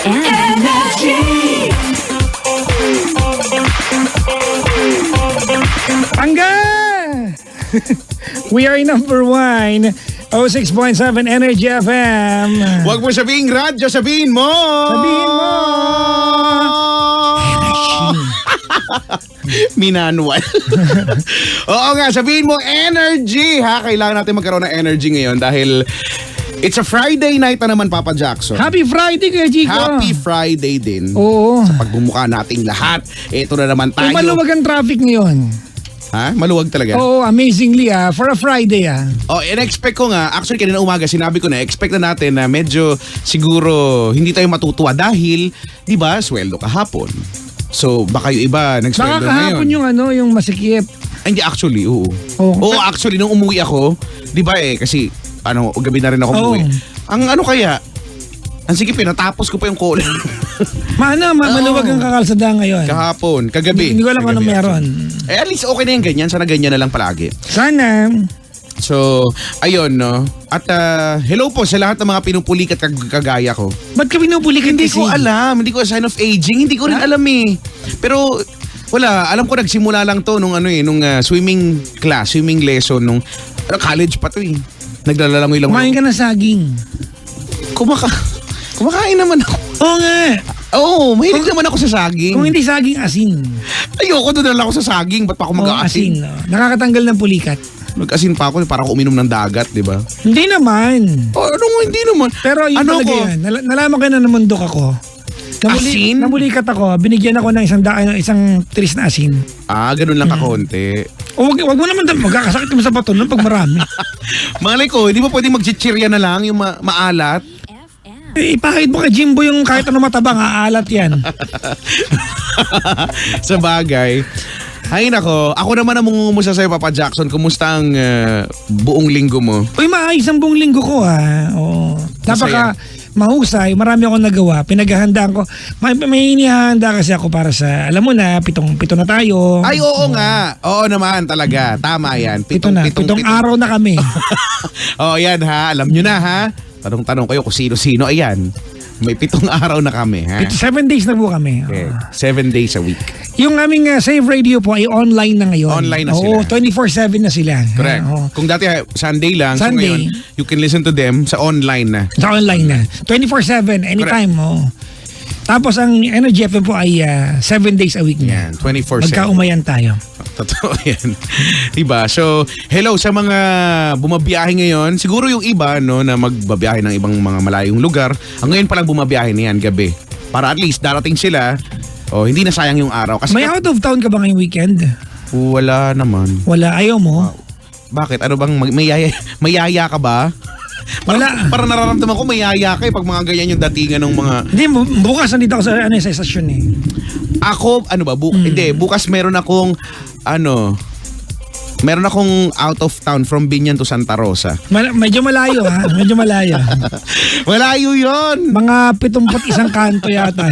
Energy. Pangga! We are number 1, 06.7 Energy FM. Huwag mo sabihin radyo, sabihin mo! Sabihin mo! Minanual. Oo nga, sabihin mo energy ha. Kailangan natin magkaroon ng energy ngayon dahil it's a Friday night na naman, Papa Jackson. Happy Friday, Kuya Chico. Happy Friday din. Oo. Sa pagbumuka nating lahat. Ito na naman tayo. Maluwag ang traffic ngayon. Ha? Maluwag talaga? Oo, amazingly for a Friday Oh, in-expect ko nga, actually kanina umaga sinabi ko na, expect na natin na medyo siguro hindi tayo matutuwa dahil, di ba, sweldo kahapon. So, baka yung iba Baka nagsweldo kahapon ngayon. yung masikip. Hindi, actually, oo. Oo. Oo, actually, nung umuwi ako, di ba kasi, gabi na rin ako umuwi. Ang kaya, ang sige, pinatapos ko pa yung call. Maluwag ang kakalsada ngayon. Kahapon, kagabi. Hindi ko alam kung ano Kagabi, meron. actually. At least okay na yung ganyan. Sana ganyan na lang palagi. Sana. So, ayun, no? At hello po sa lahat ng mga pinupulik at kagaya ko. Ba't ka pinupulikan Hindi kasi? ko alam. Hindi ko a sign of aging. Hindi ko rin alam eh. Pero, wala. Alam ko nagsimula lang to nung swimming class, swimming lesson, nung college pa to eh. Naglalalangoy lang. Kumain ka na saging. Kumakain naman ako. Oo nga. Oo, mahilig naman ako sa saging. Kung hindi saging, asin. Ayoko doon lang ako sa saging. Ba't pa ako mag-aasin? Asin. Nakakatanggal ng pulikat. Mag-asin pa ako para ako uminom ng dagat, di ba? Hindi naman. Oh, hindi naman. Pero yun Ano talaga ko? yan. Nalaman ko na namundok ako. Asin? Namulikat ako. Binigyan ako ng isang tris na asin. Ganun lang kakonti. O wag mo naman, magkakasakit mo sa bato nun pag marami. Malay ko, hindi mo pwedeng mag-chichirya na lang yung maalat? Ipakit mo kay Jimbo yung kahit ano matabang, aalat yan. Sa bagay. Ay nako, ako naman ang mungumusta sa'yo, Papa Jackson. Kumusta ang buong linggo mo? Uy, maayos ang buong linggo ko Oo. Napaka mahusay, marami akong nagawa. Pinaghahandaan ko. May inihahanda kasi ako para sa, alam mo na, pito na tayo. Ay, oo nga. Oo naman talaga. Tama yan. Pitong araw na kami. Oo, yan ha. Alam nyo na ha. Tanong-tanong kayo kung sino-sino. Ayan. May 7 araw na kami ha. 7 days na po kami. Okay. 7 days a week. Yung aming Save Radio po ay online na ngayon. Online na sila. Oo, 24/7 na sila. Correct. Kung dati Sunday lang, so Sunday. ngayon, you can listen to them sa online na. Sa online na. 24/7, anytime. Tapos ang Energy FM po ay 7 days a week na. Yan, 24/7. Magkaumayan tayo. Totoo yan. Diba? So, hello sa mga bumabiyahe ngayon. Siguro yung iba na magbabiyahe ng ibang mga malayong lugar. Ang ngayon palang bumabiyahe na yan gabi. Para at least darating sila, hindi na sayang yung araw. Kasi May out of town ka ba ngayong weekend? wala naman. Wala, ayaw mo? Bakit? Ano bang may yaya ka ba? Wala. Para nararamdaman ko may yaya ka pag mga ganyan yung datingan ng mga... Hindi, bukas nandito ako sa estasyon eh. Ako, hindi, bukas meron akong out of town from Binyan to Santa Rosa. Medyo malayo ha, medyo malayo. Malayo yon. Mga 71 kanto yata.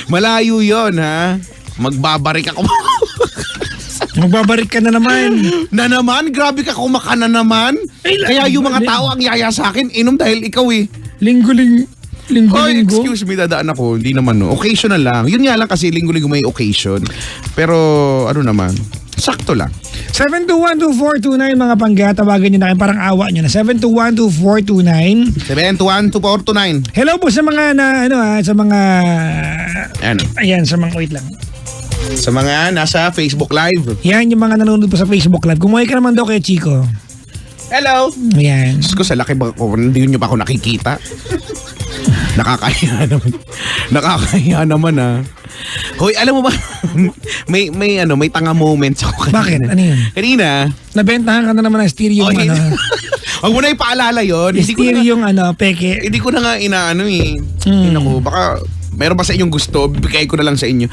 Malayo yon ha. Magbabarik ako. Magbabarik ka na naman. Na naman? Grabe ka kumaka na naman. Kaya yung mga tao ang yaya sa akin, inom dahil ikaw eh. Linggo-linggo. Oy, excuse me, dadaan ako. Hindi naman occasional lang. Yun nga lang kasi linggo-linggo may occasion. Pero ano naman, sakto lang. 7212429 mga pangga, tawagan nyo na kayo, parang awa nyo na. 7212429. 721-2429. Hello po sa mga sa mga Ano? ayan, sa mga wait lang. Sa mga nasa Facebook Live. Yan yung mga nanonood po sa Facebook Live. Kumuhay ka naman daw kay Chico. Hello! Ayan. Diyos ko, sa laki ba ko, hindi nyo pa ako nakikita? Nakakahiya naman. Nakakahiya naman Hoy, alam mo ba, may tanga moments ako Bakit? kanina. Ano yun? Kanina. Nabentahan ka na naman ng stereo yung Huwag mo na ipaalala yun. stereo yung peke. Hindi ko na nga inaano eh. Naku, baka meron ba sa inyong gusto? Bibigay ko na lang sa inyo.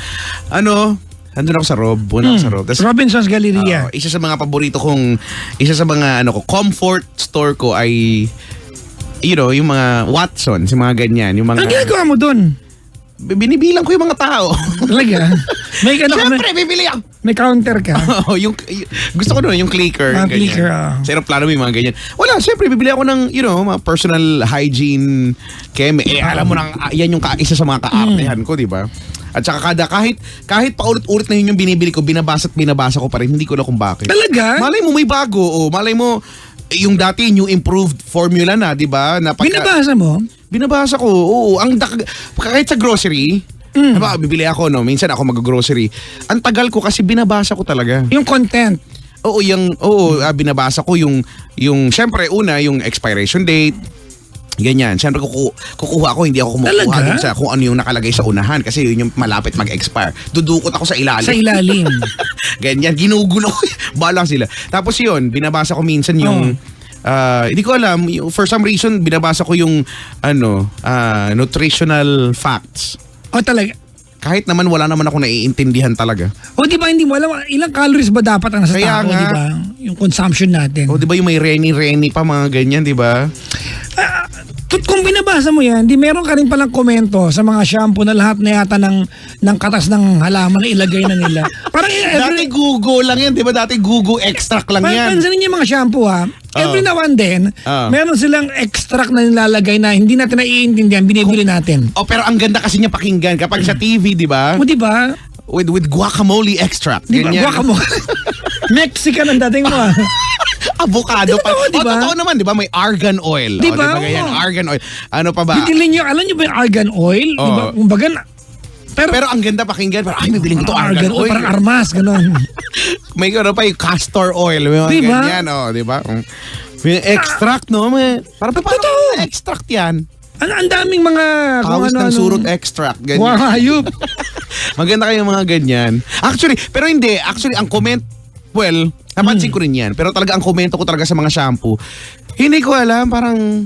Nandun ako sa Rob. Muna ako sa Rob. Robinson's Galleria. Isa sa mga paborito kong, isa sa mga comfort store ko ay, yung mga Watson, yung mga ganyan. Yung mga, Ano ginagawa mo dun? binibilang ko yung mga tao. Talaga? May ano ka na, Siyempre, bibili ako. may counter ka. Oo, gusto ko doon, yung clicker. Ah, ganyan. clicker, Sa aeroplano may mga ganyan. Wala, siyempre, bibili ako ng, mga personal hygiene chem. Alam mo nang, yan yung isa sa mga kaartehan ko, di ba? At saka kahit paulit-ulit na yun yung binibili ko, binabasa ko pa rin, hindi ko na kung bakit. Talaga? Malay mo may bago, malay mo, yung dati new improved formula na, di ba? Binabasa mo? Binabasa ko, oo. Kahit sa grocery, diba, bibili ako, no? Minsan ako mag-grocery. Ang tagal ko kasi binabasa ko talaga. Yung content. Oo, binabasa ko yung syempre, una, yung expiration date. Ganyan. Siyempre, kukuha ako, hindi ako kumukuha Talaga? dun sa kung ano yung nakalagay sa unahan kasi yun yung malapit mag-expire. Dudukot ako sa ilalim. Sa ilalim. Ganyan, ginugulo ko. Balang sila. Tapos yun, binabasa ko minsan yung hindi ko alam, for some reason binabasa ko yung nutritional facts. O talaga? Kahit naman wala naman ako naiintindihan talaga. O di ba hindi mo alam ilang calories ba dapat ang nasa Kaya tao, nga. di ba? Yung consumption natin. O di ba yung may reni pa mga ganyan, di ba? Kung binabasa mo yan, di meron ka rin palang komento sa mga shampoo na lahat na yata ng katas ng halaman na ilagay na nila. Parang Dati Gugo lang yan, di ba? Dati Gugo extract lang yan. Pansinin niyo yung mga shampoo ha. Every now and then, meron silang extract na nilalagay na hindi natin naiintindihan, binibili natin. Pero ang ganda kasi niya pakinggan kapag sa TV, di ba? O di ba? With guacamole extract. Di ba? Ganyan. Guacamole. Mexican ang dating mo. Avocado pa. Totoo, di ba? Totoo naman, di ba? May argan oil. Di ba? Ganyan, argan oil. Ano pa ba? Bibili niyo, alam niyo ba yung argan oil? Di ba? Kumbaga, Pero ang ganda pakinggan. Parang, ay, bibiling ko to argan oil. Parang armas, gano'n. May pa yung castor oil. May mga Di ba? ganyan, di ba? May extract, no? Parang extract yan. Ang daming mga... Pawis ng surot extract. Ganyan. Wow, hayop. Maganda kayo mga ganyan. Actually, ang comment, well, napansin ko rin yan. Pero talaga ang komento ko talaga sa mga shampoo, hindi ko alam, parang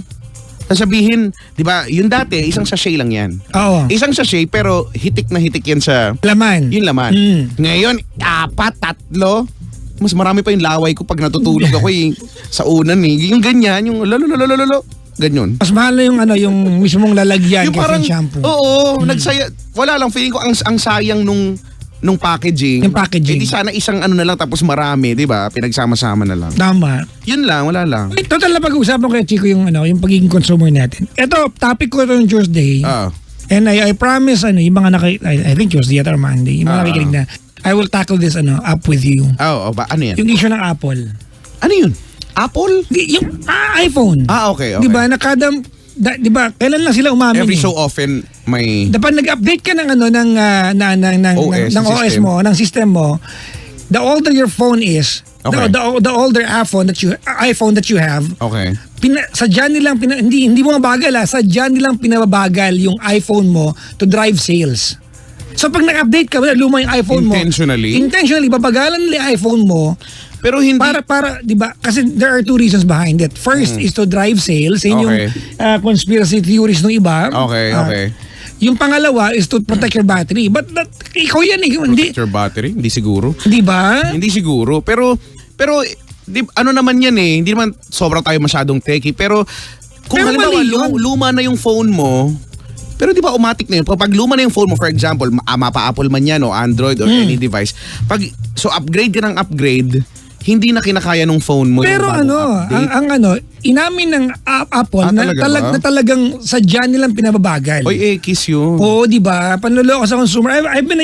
sasabihin, di ba, yung dati, isang sachet lang yan. Oo. Isang sachet, pero hitik na hitik yan sa... Laman. Yung laman. Ngayon, 4, 3. Mas marami pa yung laway ko pag natutulog ako sa unan Yung ganyan, yung lalo. Ganyan. Mas mahal na yung mismong lalagyan Yung kasi parang, shampoo. oo, nagsaya. Wala lang, feeling ko ang sayang nung packaging. Yung packaging. Eh di sana isang na lang tapos marami, di ba? Pinagsama-sama na lang. Tama. Yun lang, wala lang. Total na pag-uusapan ko kay Chico yung pagiging consumer natin. Ito, topic ko ito yung Tuesday. And I promise, yung mga I think Tuesday or Monday, yung mga nakikinig na, I will tackle this up with you. Ano yan? Yung issue ng Apple. Ano yun? Apple? Yung iPhone. Okay. Di ba? Di ba? Kailan lang sila umamin? Every so often may... Dapat nag-update ka ng OS, ng OS system. mo, ng system mo. The older your phone is, Okay. the older iPhone that you have, Okay. sadya nilang hindi mo mabagal sadya nilang pinababagal yung iPhone mo to drive sales. So pag nag-update ka, luma yung iPhone Intentionally? mo. Intentionally, babagalan nila yung iPhone mo. Pero hindi... Para, di ba? Kasi there are two reasons behind it. First is to drive sales. Yun yung conspiracy theories ng iba. Okay. Yung pangalawa is to protect your battery. But ikaw yan eh. Hindi, Protect your battery? Hindi siguro. di ba? Hindi siguro. Pero ano naman yan eh. Hindi naman sobrang tayo masyadong techie. Pero kung Pero halimbawa mali yun. luma na yung phone mo, pero di ba automatic na yun? Pag luma na yung phone mo, for example, mapa-Apple man yan o Android or any device, so upgrade ka ng upgrade, hindi na kinakaya ng phone mo Pero yung bagong update. inamin ng Apple na, talaga ba? na talagang sadya nilang pinababagal. Oy, kiss yun. Oo, di ba? Panloloko sa consumer. I've been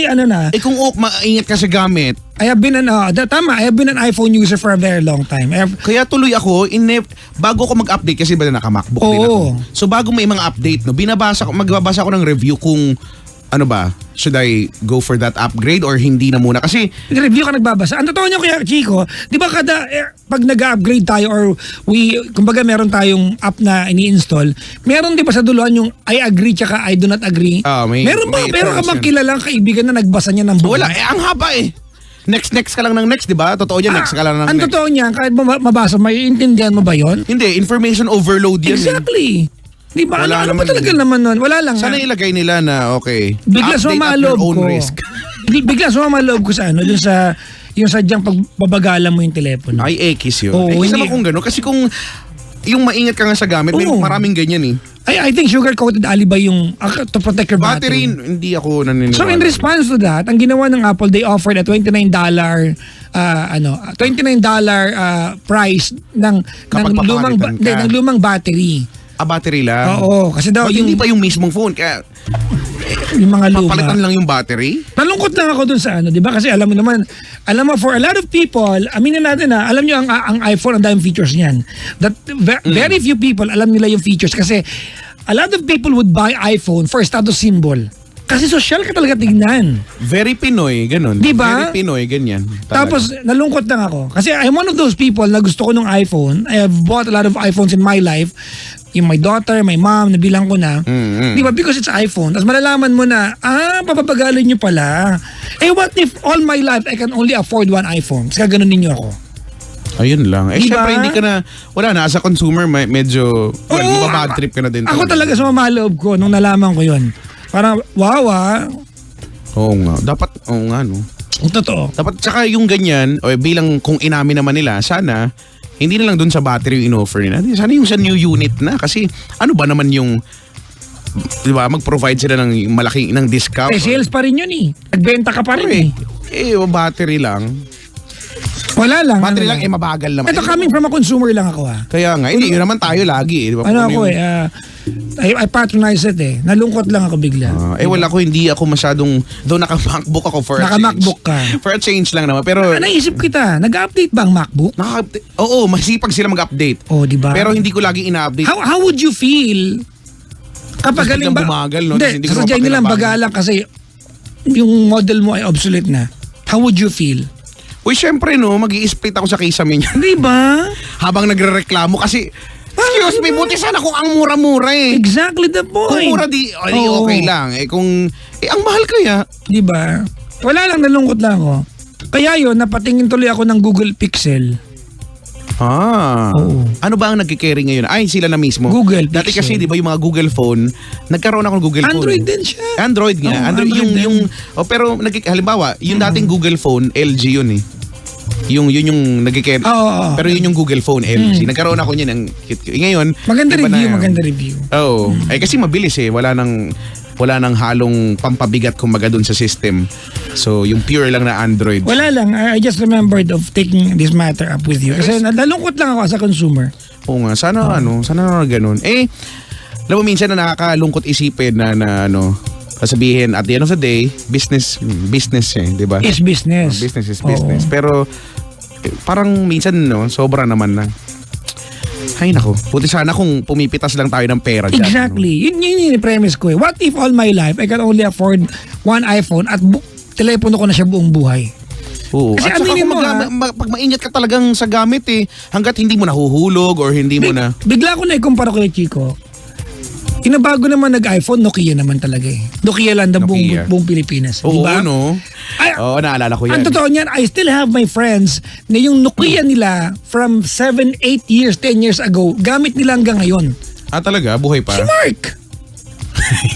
Kung maingat ka sa gamit, I have been an iPhone user for a very long time. kaya tuloy ako, bago ko mag-update, kasi ba naka-MacBook din ako. Oo. So bago may mga update, magbabasa ako ng review kung should I go for that upgrade or hindi na muna? Kasi review ka nagbabasa. Ang totoo niyo kaya, Chico, di ba pag nag-upgrade tayo or kumbaga meron tayong app na ini-install, meron di ba sa duluan yung I agree tsaka I do not agree? Meron ka terms bang yun. kilalang kaibigan na nagbasa niya ng buo? wala, ang haba eh. Next ka lang ng next, di ba? Totoo yan, next ka lang ng Ang next. totoo niyan, kahit mabasa, may intindihan mo ba yon? Hindi, information overload yan. Exactly. Di ba? Wala Ano ba naman talaga yun. naman nun? Wala lang. Sana ilagay nila na, okay, Bigla update at sumaloob your own ko. risk. Bigla sumaloob ko sa dun sa yung sadyang pagbabagalan mo yung telepono. Ay, ekis yun. Oo, Ekis hindi- naman kung gano'n. Kasi kung yung maingat ka nga sa gamit, may Oo. maraming ganyan eh. I think sugar-coated alibay yung to protect your Battery, battery. hindi ako naniniwala. So in response to that, ang ginawa ng Apple, they offered a $29 price ng Kapag papapalitan ka. ng lumang battery. Battery lang. Oo, kasi daw Hindi pa yung mismong phone, kaya yung mga luma. papalitan lang yung battery. Nalungkot lang ako dun sa di ba? Kasi alam mo for a lot of people, aminin natin alam nyo ang iPhone, ang daming features niyan. That very few people alam nila yung features kasi a lot of people would buy iPhone for status symbol. Kasi social ka talaga tignan. Very Pinoy, ganun. Di ba? Very Pinoy, ganyan. Talaga. Tapos nalungkot lang ako. Kasi I'm one of those people na gusto ko ng iPhone. I have bought a lot of iPhones in my life. Yung my daughter, my mom, nabilang ko na. Di ba? Because it's iPhone. Tapos malalaman mo na, papapagalin nyo pala. What if all my life I can only afford one iPhone? Kasi ganun ninyo ako. Ayun lang. Diba? Syempre hindi ka na, wala na, as a consumer, medyo, mababad trip ka na din. Ako talaga sa mamaloob ko nung nalaman ko yun. Parang, wow Oo nga. Dapat, no. Ang totoo. Dapat, tsaka yung ganyan, bilang kung inamin naman nila, sana, hindi na lang dun sa battery yung in-offer nila. Sana yung sa new unit na. Kasi, ano ba naman yung, di ba, mag-provide sila ng malaking, ng discount. Sales pa rin yun Nagbenta ka pa rin battery lang. Wala lang. Battery lang, mabagal naman. Ito coming from a consumer lang ako Kaya nga, hindi, yun naman tayo lagi. Di ba? I patronize it Nalungkot lang ako bigla. Wala ko, hindi ako masyadong, though naka-MacBook ako for a change. Naka-MacBook ka. For a change lang naman. Pero, Naisip kita, nag-update ba ang MacBook? Oo, masipag sila mag-update. Di ba? Pero hindi ko lagi ina-update. How would you feel kapag galing ba? Bumagal, no? Hindi, sasadyain nilang bagalan kasi yung model mo ay obsolete na. How would you feel? Uy, syempre no, mag-i-split ako sa kisame niya. Di ba? Habang nagre-reklamo kasi, excuse me, buti sana kung ang mura-mura Exactly the point. Kung mura okay lang. Kung, ang mahal kaya. Di ba? Wala lang, nalungkot lang ako. Kaya yun, napatingin tuloy ako ng Google Pixel. Oo. Ano ba ang nagki-carry ngayon? Ay, sila na mismo. Google Dati Pixel. kasi, di ba yung mga Google phone, nagkaroon ako ng Google phone. Android din siya. Android nga. Android din. Pero halimbawa, yung dating Google phone, LG yun yung nagki-carry. Pero yun yung Google phone, LG. Nagkaroon ako niyan. Ngayon, Maganda review. Oo. Kasi mabilis Wala nang halong pampabigat kumbaga dun sa system. So, yung pure lang na Android. Wala lang. I just remembered of taking this matter up with you. Kasi nalungkot lang ako as a consumer. Oo nga. Sana ganun. Alam mo, minsan na nakakalungkot isipin na sasabihin at the end of the day, business di ba? Is business. Business is business. Pero, parang minsan, sobra naman na. Ay nako, buti sana kung pumipitas lang tayo ng pera dyan. Exactly. Yun yung premise ko What if all my life I can only afford one iPhone at telepono ko na siya buong buhay? Oo. Kasi At saka kung pag maingat ka talagang sa gamit hanggat hindi mo nahuhulog or hindi mo na... Bigla ko na ikumpara ko kay Chico. Inabago naman nag-iPhone, Nokia naman talaga Nokia lang buong Pilipinas. Oo, diba? Oo, naalala ko yan. Ang totoo niyan, I still have my friends na yung Nokia nila from 7, 8 years, 10 years ago, gamit nila hanggang ngayon. Talaga? Buhay pa?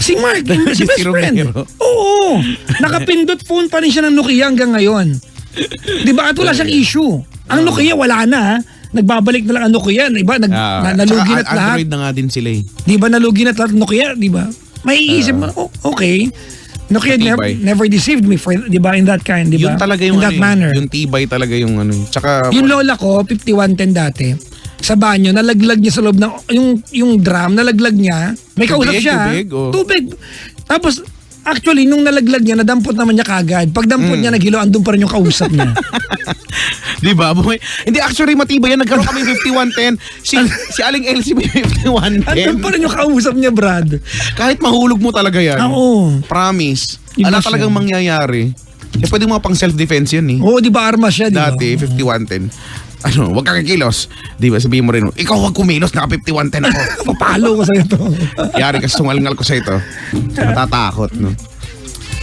Si Mark, si best friend. Oo. Nakapindot phone pa rin siya ng Nokia hanggang ngayon. Diba? At wala siyang issue. Ang Nokia wala na Nagbabalik na lang ang Nokia. Diba? Nalugi na't lahat. Android na nga din sila Diba? Nalugi na't lahat ng Nokia. Diba? May iisip mo, okay. Nokia never deceived me for, diba? In that kind, diba? Yun talaga yung in that manner. Yung tibay talaga yung Tsaka, yung lola ko, 5110 dati. Sa banyo, nalaglag niya sa loob ng yung drum, nalaglag niya. May kausap siya. Tubig. Tapos, actually, nung nalaglag niya, nadampot naman niya kagad. Pag dampot niya, naghilo, andun pa rin yung kausap niya. Diba? Hindi, actually, matibay yan. Nagkaroon kami 5110. Si Aling Elsie may 5110. Andun pa rin yung kausap niya, Brad. Kahit mahulog mo talaga yan. Oo. Promise. Ala talagang mangyayari. Pwede mga pang self-defense yan Oo, di ba arma siya, di ba? Dati, 5110. Huwag kang kikilos. Di ba, sabihin mo rin, ikaw huwag kumilos, naka 5110 ako. Papalo ko sa'yo to. Yari ka sungal-ngal ko sa ito. Matatakot, no?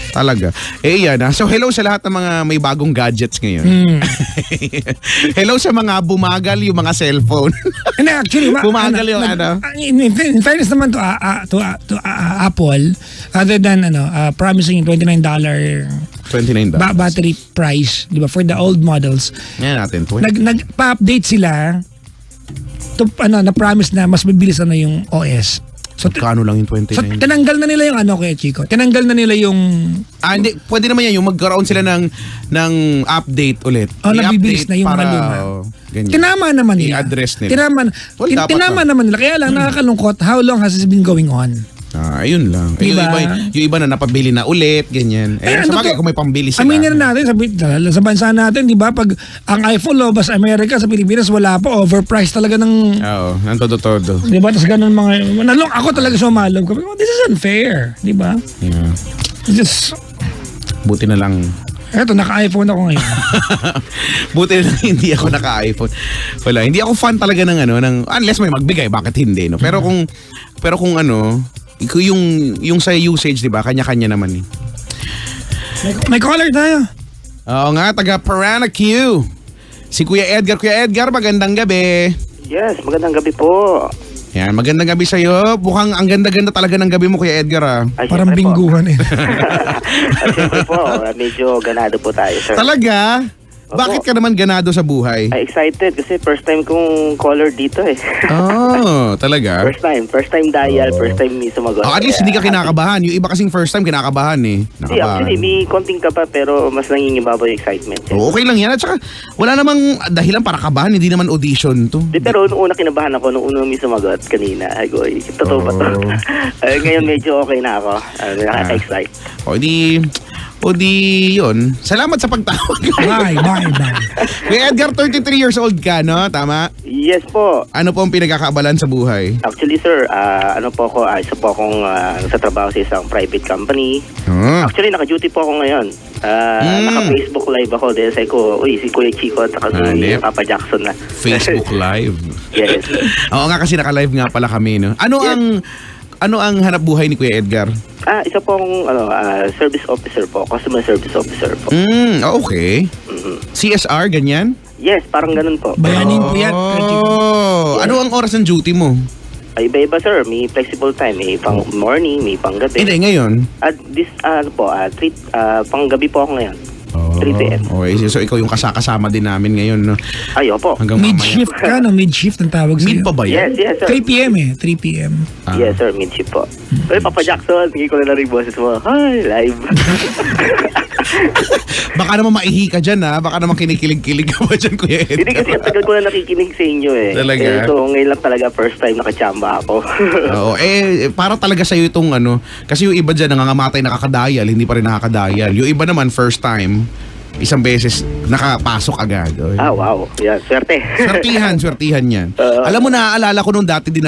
Talaga. Yan So, hello sa lahat ng mga may bagong gadgets ngayon. Hello sa mga bumagal yung mga cellphone. And actually, bumagal yung in fairness naman to Apple, other than promising $29 battery price, di ba, for the old models. Yan natin. Nagpa-update sila na promise na mas mabilis na yung OS. So, Kano lang yung 29? so tinanggal na nila yung Kuya Chico. Tinanggal na nila yung Hindi, pwede naman yan yung magkaroon sila ng update ulit. nabibilis na yung para, mga luma. Ganyan. Tinama naman nila. I-address nila. Tinama dapat naman nila. Kaya lang nakakalungkot, how long has this been going on? Ayun lang. Diba? Yung iba na napabili na ulit, ganyan. Sa bagay, kung may pambili sila. Aminin na natin, sa bansa natin, di ba, pag ang iPhone lobas Amerika, sa Pilipinas, wala pa, overpriced talaga ng... Oo, ng todo-todo. Di ba, tapos ganun mga... Ako talaga sumalog. This is unfair, di ba? Yeah. Just... Buti na lang. Eto, naka-iPhone ako ngayon. Buti na lang hindi ako naka-iPhone. Wala, hindi ako fan talaga ng unless may magbigay, bakit hindi, no? Pero kung yung sa usage, di ba, kanya-kanya naman eh. May caller tayo. Oo nga, taga Parana Q. Si Kuya Edgar. Kuya Edgar, magandang gabi. Yes, magandang gabi po. Yan, magandang gabi sa'yo. Mukhang ang ganda-ganda talaga ng gabi mo, Kuya Edgar, ah. Ay, Parang syempre bingguhan eh. Po. Ay, syempre po, medyo ganado po tayo, sir. Talaga? Opo. Bakit ka naman ganado sa buhay? Ay, excited kasi first time kong caller dito eh. Oh, talaga? First time dial, first time may sumagot. At least hindi ka kinakabahan. Yung iba kasing first time kinakabahan eh. Hindi, actually, may konting kaba pero mas nangingibabaw yung excitement. Oh, okay lang yan. At saka, wala namang dahilan para kabahan. Hindi naman audition to. Di, pero nung una kinabahan ako, nung una may sumagot kanina. Ay, goy, totoo ba to? Ay, ngayon medyo okay na ako. Nakaka-excite. O di yun. Salamat sa pagtawag. Bye. Kuya Edgar, 33 years old ka, no? Tama? Yes po. Ano po ang pinagkakaabalan sa buhay? Actually, sir, isa po akong sa trabaho sa isang private company. Actually, naka-duty po ako ngayon. Naka-Facebook live ako dahil sa ko, si Kuya Chico at saka si Papa Jackson na. Facebook live. Yes. Oo nga, kasi naka-live nga pala kami, no? Ano ang hanap buhay ni Kuya Edgar? Isa po akong service officer po, customer service officer po. Okay. CSR, ganyan? Yes, parang ganun po. Bayanin po yan, Kuya Chico. Ano ang oras ng duty mo? Ay, iba-iba, sir. May flexible time. May pang morning, may pang gabi. Hindi, ngayon. At pang gabi po ako ngayon. 3 p.m. Okay, so ikaw yung kasama din namin ngayon, no? Ay, opo. Hanggang Mid-shift ka, no? Mid-shift ang tawag sa'yo. Mid pa ba yan? Yes, sir. 3 p.m. 3 p.m. Yes, sir. Mid-shift po. Ay, Papa Jackson, hindi ko na rin boses mo. Hi, live. Baka naman maihi ka dyan, ha? Baka naman kinikilig-kilig ka ba dyan, Kuya Edgar? Hindi kasi ang tagal ko na nakikinig sa inyo eh. Talaga? So ngayon lang talaga first time nakachamba ako. Oo, para talaga sa'yo itong kasi yung iba dyan nangangamatay nakakadial, hindi pa rin nakakadial. Yung iba naman first time, isang beses nakapasok agad. Oy. Wow. Yan, swerte. Swertihan yan. Alam mo, naaalala ko nung dati din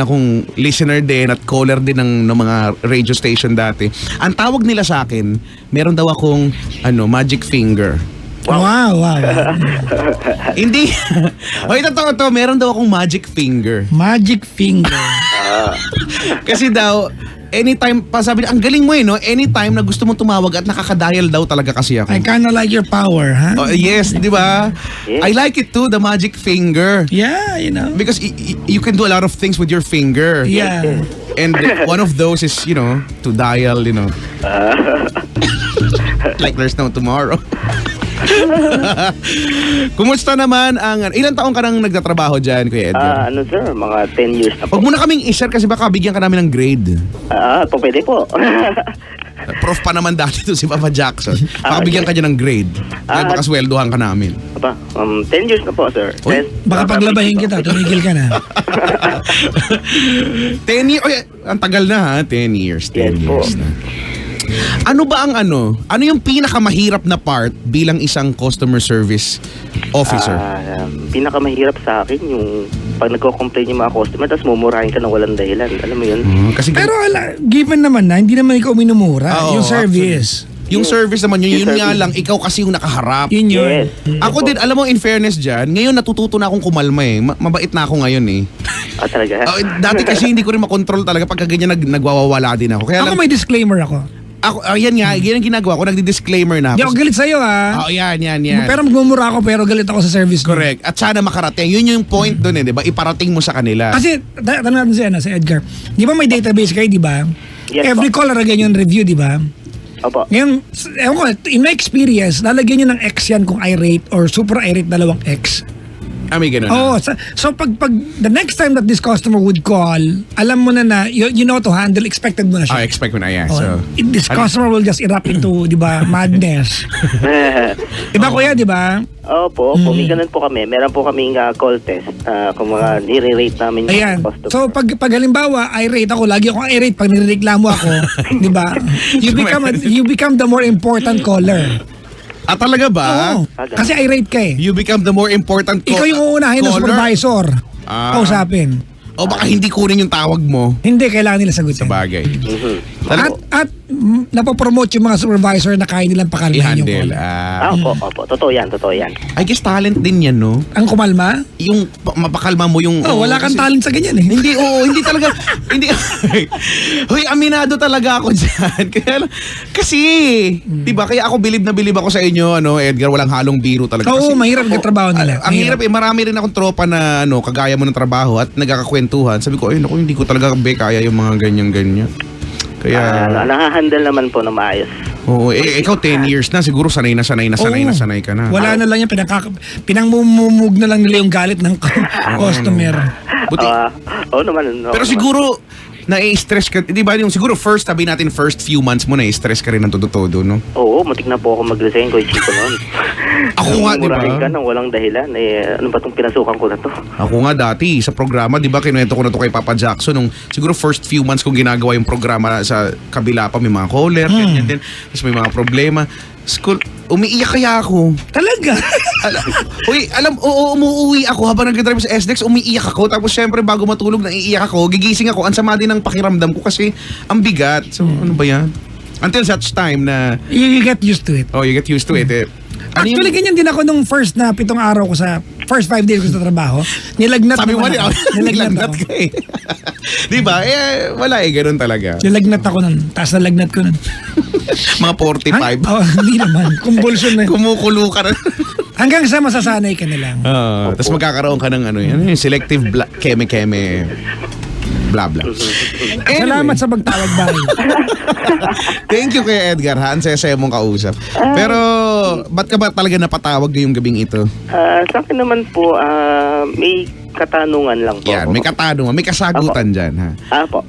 akong listener din at caller din ng mga radio station dati. Ang tawag nila sa akin, meron daw akong magic finger. Wow. Hindi. Totoo to, meron daw akong magic finger. Magic finger. Kasi daw, anytime, sabi ang galing mo no? Anytime na gusto mo tumawag at nakakadial daw talaga kasi ako. I kinda like your power, ha? Oh, yes, di ba? Yes. I like it too, the magic finger. Yeah, Because you can do a lot of things with your finger. Yeah. And one of those is, to dial, like there's no tomorrow. Kumusta naman ilang taong ka nang nagtatrabaho dyan, Kuya Edgar? Sir, mga 10 years na po. Huwag mo na kaming i-share kasi baka bigyan ka namin ng grade. Pwede po. Prof pa naman dati to si Papa Jackson. Baka bigyan ka dyan ng grade. Kaya baka sweldohan ka namin. 10 years na po, sir. Uy, Baka paglabahin kita, tumigil ka na. 10 years. Oy, ang tagal na ha. 10 years. 10 Yes years po. na. Ano ba ang ano yung pinakamahirap na part bilang isang customer service officer? Pinakamahirap sa akin yung pag nagko-complain yung mga customer tapos mumurahin ka ng walang dahilan. Alam mo yun? Kasi Pero given naman na, hindi naman ikaw minumura. Oo, Yung service. yung service naman yun Yung nga service. lang, ikaw kasi yung nakaharap. Yun yun. Yes. Ako din, alam mo, in fairness dyan, ngayon natututo na akong kumalma eh. Mabait na ako ngayon eh. Talaga? Dati kasi hindi ko rin makontrol talaga pagka ganyan nagwawawala din ako. Kaya Ako lang, may disclaimer ako. yan nga, yan ang ginagawa ko, nagdi-disclaimer na Hindi ako ako. galit sa'yo, ha? Yan. Pero magmumura ako pero galit ako sa service ko. Correct. At sana makarating. Yun yung point doon eh, di ba? Iparating mo sa kanila. Kasi, tanong natin si Edgar. Di ba may database kayo, di ba? Yes, Every po. call lagyan yung review, di ba? Opo. Ngayon, ewan ko, in my experience, lalagyan nyo ng X yan kung irate or super irate, dalawang X. May ganun. Oo. So pag the next time that this customer would call, alam mo na you know to handle, expected mo na siya. Expect mo na yan. Oh, So, this customer will just erupt into, di ba, madness. Di ba, kuya, di ba? Opo, may ganun po kami. Meron po kaming call test. Kung mga nire-rate namin Ayan. yung customer. So pag halimbawa, irate ako, lagi akong irate pag nireklamo ako, di ba? You become the more important caller. talaga ba? Oo. Kasi irate ka eh. You become the more important Ikaw yung uunahin ng caller? supervisor. Kausapin. O baka hindi kunin yung tawag mo. Hindi, kailangan nila sagutin. Sa bagay. At napopromote yung mga supervisor na kaya nilang pakalmahin yung I-handle. caller. Opo. Totoo yan. I guess talent din yan, no? Ang kumalma? Yung mapakalma mo yung... Wala kang talent sa ganyan eh. Hindi talaga. Hindi. Hoy, aminado talaga ako dyan. Kasi, di ba, kaya ako bilib ako sa inyo, Edgar, walang halong biro talaga. Oo, Kasi, mahirap yung trabaho nila. Ang hirap marami rin akong tropa na kagaya mo ng trabaho at nagkakakwentuhan. Sabi ko, naku, hindi ko talaga kaya yung mga ganyan-ganyan. Kaya... Nakahandle naman po na maayos. Oo, ikaw 10 years na, siguro sanay ka na. Wala na lang yan, pinangmumug na lang nila yung galit ng customer. Buti. Oo naman. Pero siguro, na-stress ka, di ba yung siguro first few months mo na-stress ka rin ng todo-todo, no? Oo, matik na po ako mag-resign ko yung Chico noon. Ako nga, di ba? Murahin ka nang walang dahilan. Ano ba itong pinasukan ko na to? Ako nga dati, sa programa, di ba, kinuwento ko na to kay Papa Jackson, nung siguro first few months kong ginagawa yung programa sa kabila pa, may mga caller, ganyan din, tapos may mga problema. School, umiiyak kaya ako. Talaga? Umuwi ako habang nag-drive sa SDEX, umiiyak ako. Tapos syempre bago matulog, naiiyak ako. Gigising ako, ang sama din ng pakiramdam ko kasi ang bigat. So ano ba yan? Until such time na... You get used to it. Oh, you get used to it. Actually, ganyan din ako nung first 7 araw ko sa first 5 days ko sa trabaho. Nilagnat Sabi mo, naman ako. nilagnat ka eh. Di ba? Wala ganun talaga. Nilagnat ako nun. Taas na lagnat ko nun. Mga 45. Hindi naman. Convulsion na. Kumukulo ka na. Hanggang sa masasanay ka na lang. Tapos magkakaroon ka ng selective keme-keme. Blah blah. Anyway. Salamat sa pagtawag ba. Thank you kay Edgar, ang saya-saya mong kausap. Pero ba't ka ba talaga napatawag ngayong gabing ito? Sa akin naman po, may katanungan lang po. Yan, may katanungan, may kasagutan dyan. Ha? Po.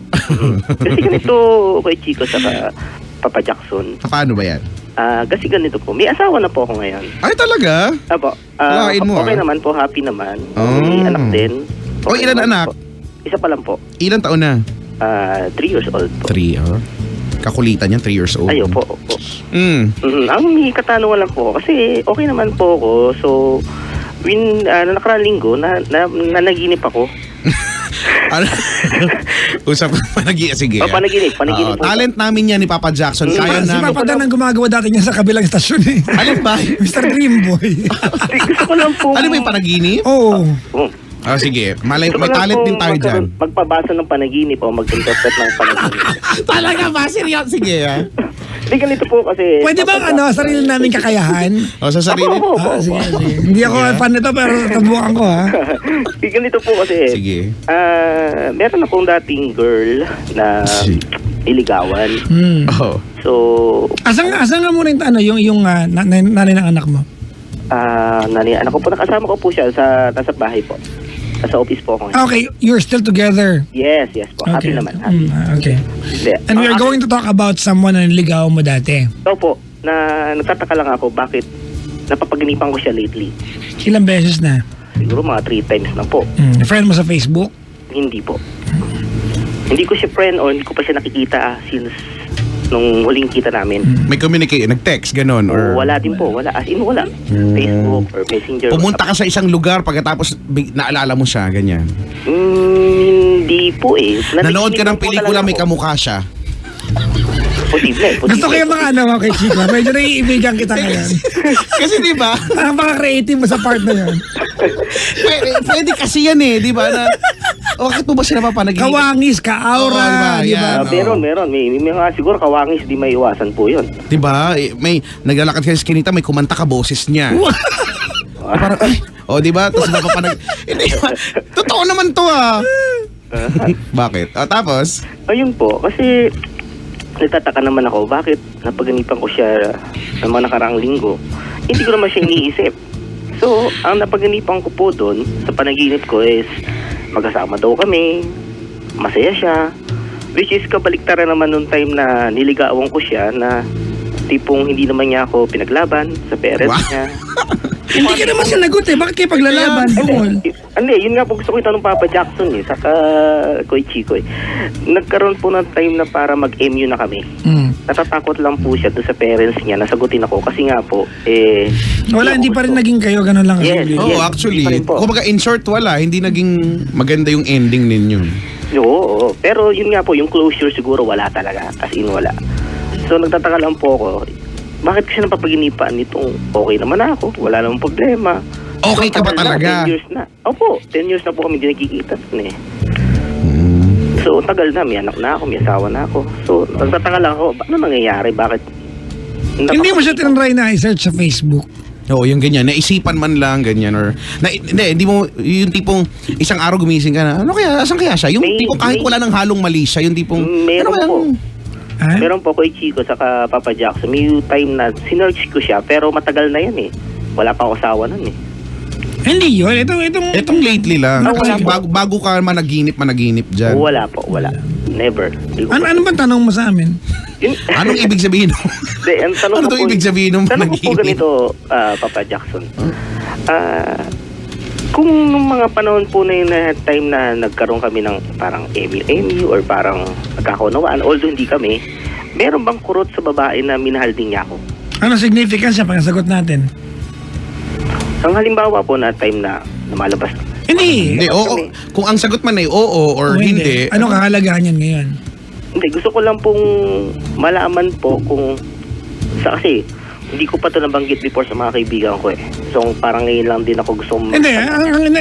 Kasi ganito kay Chico sa Papa Jackson. Paano ba yan? Kasi ganito po, may asawa na po ako ngayon. Ay talaga? Lain mo, okay naman po, happy naman. May anak din. Okay, ilan anak? Po. Isa pa lang po. Ilan taon na? 3 years old po. 3, Kakulitan yan, 3 years old. Ayo po. Ang may katanungan lang po kasi okay naman po ako. So, nakarang linggo, nanaginip ako. Usap panaginip. Sige. Panaginip po. Talent namin yan ni Papa Jackson. Kaya Si Papa Dan ang gumagawa dati niya sa kabilang estasyon eh. Alin ba? Mr. Dreamboy. Gusto ko lang po. Ano ba yung panaginip? Oo. Sige. May talent din tayo dyan. Magpabasa ng panaginip o mag-interpret ng panaginip. Talaga ba? Seryoso? Sige Hindi ganito po kasi... Pwede bang sarili namin kakayahan? Sa sarili? Sige. Hindi ako fan nito pero tabukan ko ha. Hindi ganito po kasi... Sige. Meron akong dating girl na iligawan. So... Asan nga muna yung nanay ng anak mo? Nanay, anak ko po, nakasama ko po siya nasa bahay po. Nasa office po ako ngayon. Okay, you're still together. Yes po. Happy naman. Happy. Okay. And we are going to talk about someone na niligaw mo dati. So po, nagtataka lang ako bakit napapaginipan ko siya lately. Ilang beses na? Siguro mga 3 times na po. Friend mo sa Facebook? Hindi po. Hindi ko siya friend o hindi ko pa siya nakikita since nung huling kita namin. May communicate, nag-text, ganon? Or... Wala din po, wala. As in, wala. Facebook or Messenger. Pumunta ka sa isang lugar pagkatapos naalala mo siya, ganyan? Hindi po eh. Nanood ka ng pelikula, may kamukha siya? Posible. Gusto ko yung mga kay Chico. Medyo naiibigan kita ngayon. Kasi di ba? Ang mga creative mo sa part na yun. Pwede kasi yan eh, di ba? Bakit mo ba sila papanaginip? Kawangis, ka-aura, di ba? Meron. May mga siguro kawangis, di may iwasan po yun. Di ba? May naglalakad ka sa skinita, may kumanta ka boses niya. Parang, di ba? Tapos hindi ba? Totoo naman to Bakit? Tapos? Ayun po, kasi nagtataka naman ako, bakit napaganipan ko siya ng mga nakaraang linggo. Hindi ko naman siya iniisip. So, ang napaginipan ko po doon sa panaginip ko is magkasama daw kami, masaya siya, which is kabaliktaran naman nung time na niligawan ko siya na tipong hindi naman niya ako pinaglaban sa parents niya. Hindi ka naman sinagot eh. Bakit kayo paglalaban? Hindi, yun nga po gusto ko itanong Papa Jackson eh, saka Kuya Chico eh. Nagkaroon po ng time na para mag-MU na kami. Natatakot lang po siya doon sa parents niya, nasagutin ako kasi nga po, wala, hindi pa rin naging kayo, ganun lang. Yes. Actually, Hindi pa rin po. kumbaga in short, wala. Hindi naging maganda yung ending ninyo. Oo, pero yun nga po, yung closure siguro wala talaga, as in wala. So nagtataka lang po ako, bakit kasi napapaginipan nitong okay naman ako, wala namang problema. Okay ka ba tagal talaga? Na, 10 years na. Opo, 10 years na po kami hindi nagkikita eh. So tagal na, may anak na ako, may asawa na ako. So nagtataka lang ako, ano nangyayari, bakit? Hindi mo siya tinry na i-search sa Facebook. Oo, yung ganyan. Naisipan man lang, ganyan. Or, hindi mo, yung tipong isang araw gumising ka na, ano kaya, asan kaya siya? Yung tipong kahit wala nang halong mali siya, yung tipong, meron ano po. Ha? Meron po Kuya Chico saka Papa Jackson. May time na sinearch ko siya, pero matagal na yan eh. Wala pang asawa nun eh. Hindi yun. Itong lately lang. wala Kasi po. bago ka managinip dyan. Wala po, wala. Never. Hindi ko Ano bang tanong mo sa amin? Anong ibig sabihin? Hindi, ang tanong Ano ko to po, ibig sabihin ng tanong ko po panaginip? ganito, Papa Jackson. Kung nung mga panahon po na yun na time na nagkaroon kami ng parang MU or parang nagkakaunawaan, although hindi kami, meron bang kurot sa babae na minahal din niya ako? Ano significance siya pagkasagot natin? Ang halimbawa po na time na lumalabas. Hindi. Hindi, oo. Kung ang sagot man ay oo or hindi. Anong kahalagahan yan ngayon? Hindi, gusto ko lang pong malaman po kung kasi hindi ko pa ito nabanggit before sa mga kaibigan ko eh. So parang ngayon lang din ako gusto Hindi,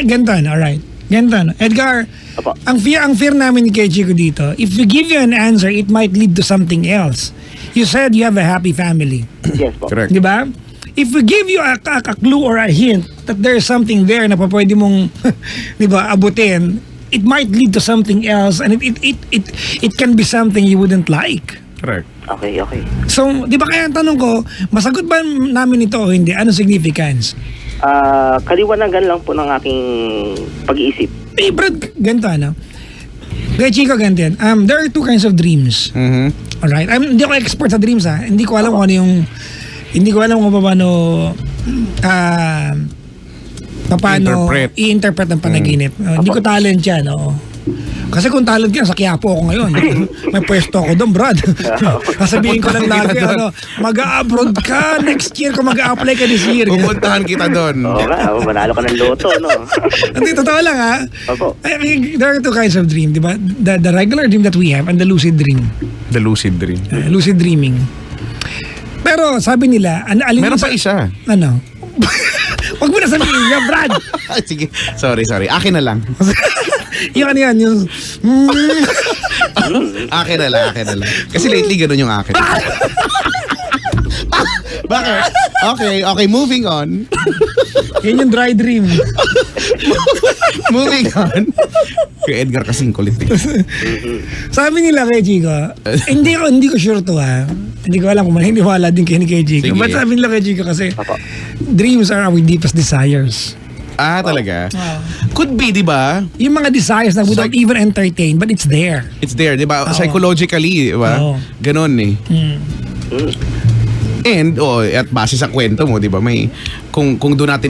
ganito na, alright. Ganito na. Edgar, Apo. ang fear namin ni Kay Chico dito, if we give you an answer, it might lead to something else. You said you have a happy family. Yes po. Correct. Di ba? If we give you a clue or a hint that there's something there na pwede mong, di ba, abutin, it might lead to something else and it can be something you wouldn't like. Correct. Okay. So, di ba kaya ang tanong ko, masagot ba namin ito o hindi? Ano significance? Kaliwanagan lang po ng aking pag-iisip. Eh, Brad, ganito ano? Kaya Chico, ganito yan. There are two kinds of dreams. Alright? Hindi ako expert sa dreams ha. Hindi ko alam kung ano yung... Hindi ko alam kung paano... paano i-interpret ng panaginip. Hindi ko talent yan. Oo. Kasi kung talent yan, sa Quiapo ako ngayon. May pwesto ako doon, Brad. Sasabihin ko lang lagi, mag-a-abroad ka next year kung mag-a-apply ka this year. Pupuntahan kita doon. Oo nga, manalo ka ng loto, no? Hindi, totoo lang ha. Opo. I mean, there are two kinds of dream, di ba? The regular dream that we have and the lucid dream. The lucid dream. Lucid dreaming. Pero sabi nila, alin Meron pa isa. Ano? Wag mo na sabihin niya, Brad. Sige, sorry. Akin na lang. Yung ano yan, yung... Akin na lang. Kasi lately ganun yung akin. Bakit? Okay, moving on. Yan yung dry dream. Moving on. Kay Edgar kasing kulit eh. Sabi nila kay Chico, hindi ko sure to ha. Hindi ko alam kung maniniwala din kay Chico. Sige. But sabi nila kay Chico kasi, Apo. dreams are our deepest desires. Talaga? Could be, di ba? Yung mga desires na we don't even entertain, but it's there. It's there, di ba? Psychologically, di ba? Oo. Ganon eh. And, at base sa kwento mo, di ba, may, kung doon natin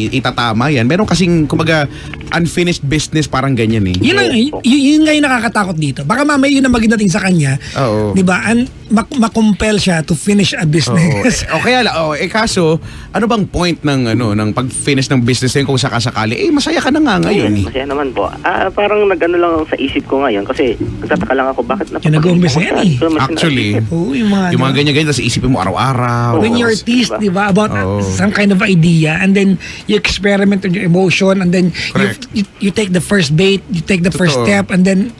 itatama yan, meron kasing, kumbaga, unfinished business, parang ganyan eh. Yun nga yung nakakatakot dito. Baka mamaya yun ang magdating sa kanya. Oo. Di ba? Makumpel siya to finish a business. O kaya kaso, ano bang point ng pag-finish ng business yun kung sakasakali? Masaya ka na nga ngayon eh. Masaya naman po. Parang nag-ano lang sa isip ko ngayon kasi nagtataka lang ako bakit nag-uumpisa yan eh. Actually, Oo, yung mga ganyan-ganyan, tapos isipin mo araw-araw. when you're teased, di ba, about some kind of idea, and then you experiment with your emotion, and then you take the first bait, you take the first step, and then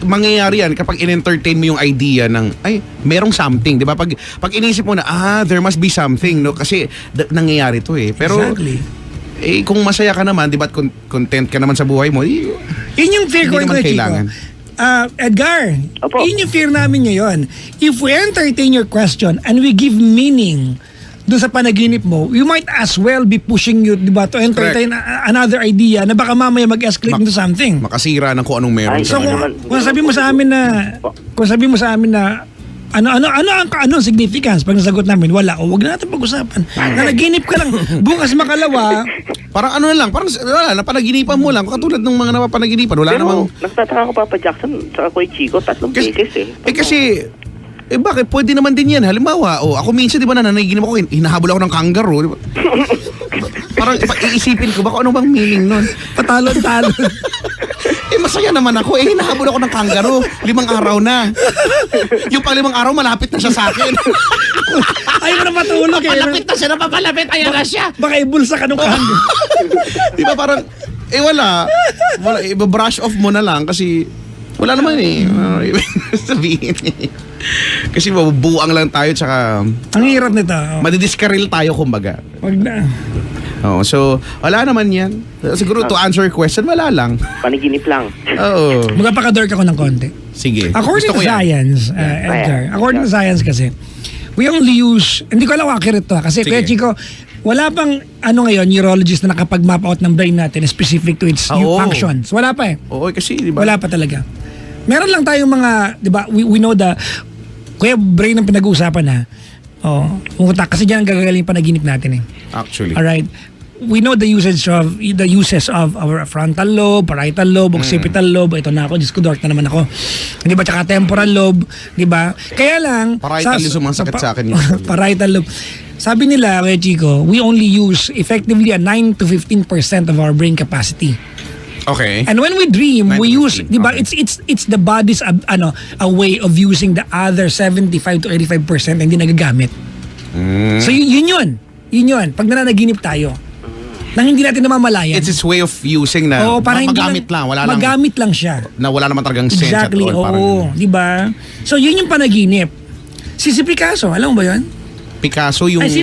mangyayari yan kapag in-entertain mo yung idea ng merong something, 'di ba? Pag inisip mo na there must be something, no? Kasi nangyayari 'to eh. Pero exactly. Kung masaya ka naman, 'di ba? Content ka naman sa buhay mo. Yun yung fear ko naman Chico. kailangan. Edgar, Opo. yun yung fear namin ngayon. If we entertain your question and we give meaning doon sa panaginip mo, you might as well be pushing you, di ba, to entertain another idea na baka mamaya mag-escalate into something. Makasira ng kung anong meron. So kung sabi mo sa amin na ano significance pag nasagot namin, wala, o wag na natin pag-usapan. Nanaginip ka lang, bukas makalawa. Parang ano lang, parang wala, napanaginipan mo lang. Katulad ng mga napapanaginipan, wala namang... Nagtataka ko, Papa Jackson, tsaka Kuya Chico, 3 beses eh. Kasi, bakit? Pwede naman din yan. Halimbawa, ako minsan, di ba, nanaginip ako, hinahabol ako ng kangaroo, di ba? Parang iisipin ko, baka ano bang meaning nun? Patalon-talon. Masaya naman ako. Hinahabol ako ng kangaroo. 5 araw na. Yung pang 5 araw, malapit na siya sa akin. Ayaw mo na matulog eh. Napapalapit na siya, napapalapit. Ayan na siya. Baka ibulsa ka nung kangaroo. Di ba parang, wala. Iba-brush off mo na lang kasi wala naman eh. Sabihin eh. Kasi mabubuang lang tayo tsaka... Ang hirap nito. Madidiskaril tayo kumbaga. Wag na. Oo, so wala naman yan. Siguro to answer your question, wala lang. Panaginip lang. Oo. Magpapaka-dork ako ng konti. Sige. According to science, Edgar, according to science kasi, we only use, hindi ko alam kung accurate to kasi Kuya Chico, wala pang ngayon, neurologist na nakapag-map out ng brain natin specific to its functions. Wala pa eh. Oo, kasi di ba? Wala pa talaga. Meron lang tayong mga, di ba, we know the, kuya brain ang pinag-uusapan ha. Utak kasi dyan ang gagaling panaginip natin eh. Actually. Alright. We know the uses of our frontal lobe, parietal lobe, occipital lobe. Ito na ako, Diyos ko, dork na naman ako. Di ba? Tsaka temporal lobe, di ba? Kaya lang... Parietal yung sumasakit sa akin yun. Parietal lobe. Sabi nila, Kuya Chico, we only use effectively a 9 to 15% of our brain capacity. Okay. And when we dream, we use, 15, di ba, okay. it's the body's a way of using the other 75 to 85% na hindi nagagamit. So yun. Pag nananaginip tayo, nang hindi natin namamalayan. It's its way of using na magamit lang. Magamit lang siya. Na wala naman talagang sense exactly, at all. Oo. Di ba? So yun yung panaginip. Si Picasso, alam mo ba yun? Picasso yung... Ay,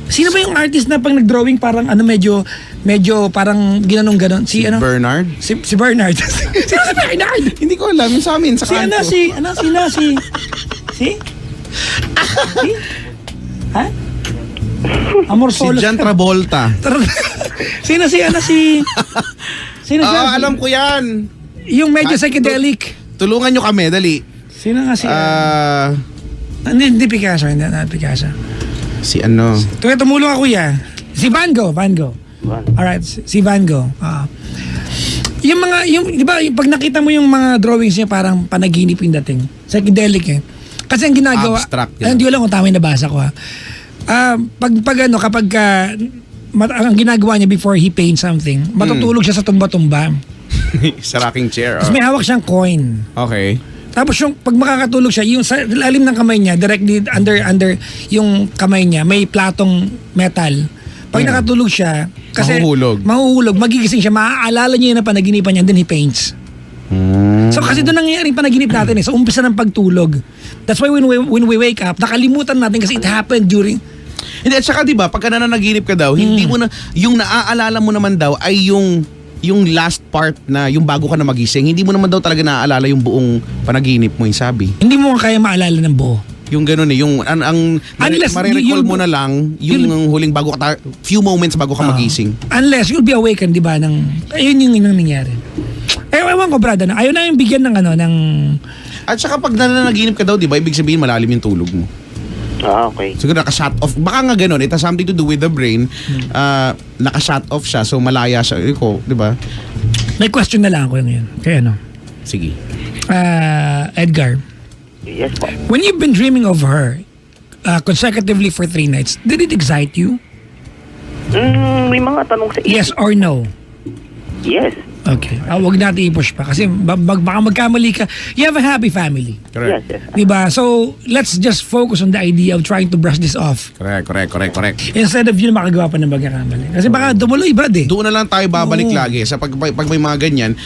sino ba yung artist na pag nag-drawing parang medyo parang ginanong-ganon? Si Bernard? Si Bernard. Sino si Bernard? Hindi ko alam. Yung sa amin, sa kanto. Si? Ha? Amor Si Solo. John Travolta. Sino Alam ko yan. Yung medyo psychedelic. Tulungan nyo kami, dali. Sino nga si... Hindi Picasso. Hindi Picasso. Si ano? Tumulong ako yan. Si Van Gogh. Alright, si Van Gogh. Di ba, pag nakita mo yung mga drawings niya, parang panaginip yung dating. Psychedelic eh. Kasi ang ginagawa... Abstract. Hindi ko lang kung tama yung nabasa ko ha. Kapag ang ginagawa niya before he paints something, matutulog siya sa tumba-tumba. Sa rocking chair. Tapos may hawak siyang coin. Okay. Tapos yung pag makakatulog siya, yung sa lalim ng kamay niya, directly under yung kamay niya, may platong metal. Pag nakatulog siya, kasi mahuhulog, magigising siya, maaalala niya yung panaginipan niya, then he paints. So kasi doon nangyayari yung panaginip natin eh, sa umpisa ng pagtulog. That's why when we wake up, nakalimutan natin kasi it happened during... Hindi, at saka diba, pagka nananaginip ka daw, hindi mo na, yung naaalala mo naman daw ay yung last part na yung bago ka na magising, hindi mo naman daw talaga naaalala yung buong panaginip mo, yung sabi. Hindi mo kaya maalala ng buo. Yung gano'n eh, yung marirecall mo na lang yung huling bago ka, few moments bago ka magising. Unless you'll be awakened, di ba, ayun yung nangyari. Ewan ko, brada, ayaw na yung bigyan ng At saka pag nananaginip ka daw, di ba, ibig sabihin malalim yung tulog mo. Okay. Siguro naka-shut off. Baka nga gano'n, it has something to do with the brain. Naka-shut off siya, so malaya siya. Iko, di ba? May question na lang ako ngayon. Kaya Sige. Edgar. Yes po. When you've been dreaming of her consecutively for 3 nights, did it excite you? May mga tanong sa Yes or no? Yes. Okay. Huwag natin i-push pa kasi baka magkamali ka. You have a happy family. Correct. Yes. Diba? So, let's just focus on the idea of trying to brush this off. Correct. Instead of yun makagawa pa ng magkakamali. Kasi baka dumuloy, brad eh. Doon na lang tayo babalik lagi. Sa pag may mga ganyan,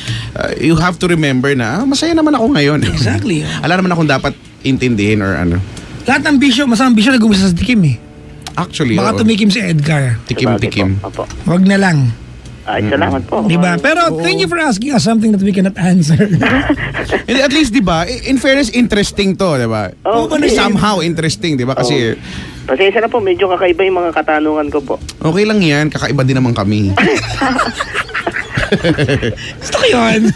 you have to remember na masaya naman ako ngayon. Exactly. Ala naman akong dapat intindihin or ano. Lahat ng bisyo, masamang bisyo nag-umisa sa tikim eh. Actually, Baka tumikim si Edgar. Tikim. Opo. Wag na lang. Ay, salamat po. Diba? Pero thank you for asking us something that we cannot answer. And at least, di ba, in fairness, interesting to, di ba? Oh, Somehow interesting, di ba? Kasi, Pasensya na po, medyo kakaiba yung mga katanungan ko po. okay lang yan, kakaiba din naman kami. Gusto ko yun.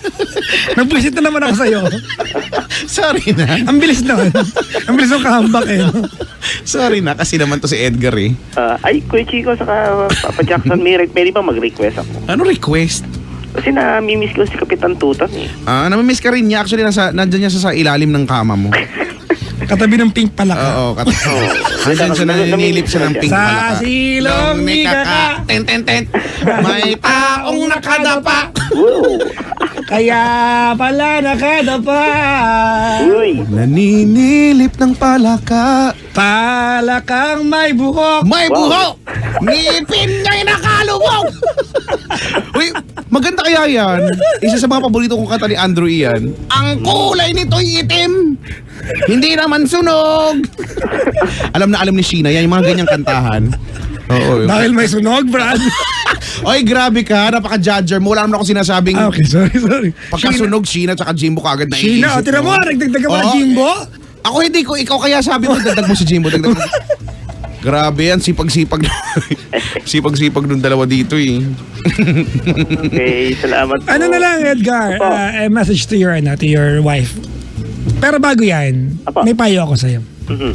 Nagbuisit na naman ako sa'yo. Sorry na. Ang bilis nun. Ang bilis ng kahambak eh. Sorry na, kasi naman to si Edgar eh. Ay, Kuya Chico, saka Papa Jackson, pwede ba mag-request ako? Ano request? Kasi namimiss ko si Kapitan Tutan eh. Namimiss ka rin niya. Actually, nandyan niya sa ilalim ng kama mo. Katabi ng pink palaka. Oo, nandyan siya, naninilip siya ng pink palaka. Sa silong ni Kaka. Ten. May taong nakadapa. Wow! Kaya pala nakadapa. Uy! Naninilip ng palaka. Palakang may buhok. May buhok! Ngipin niya'y nakalubog! Uy, maganda kaya yan. Isa sa mga paborito kong kanta ni Andrew Ian. Ang kulay nito'y itim. Hindi naman sunog. Alam na alam ni Sheena yan, yung mga ganyang kantahan. Oo. Dahil may sunog, Brad. Oy, grabe ka. Napaka-judger mo. Wala naman ako sinasabing Okay, sorry. pagkasunog Sheena tsaka Jimbo kagad na Sheena, tira mo, nagdagdag ka ba ng Jimbo? Ako hindi ko, ikaw kaya sabi mo, dagdag mo si Jimbo, dagdag mo. Grabe yan, sipag-sipag. Sipag-sipag nung dalawa dito eh. Okay, salamat po. Ano na lang, Edgar, Apo. a message to your wife. Pero bago yan, Apo. may payo ako sa'yo. Mhm.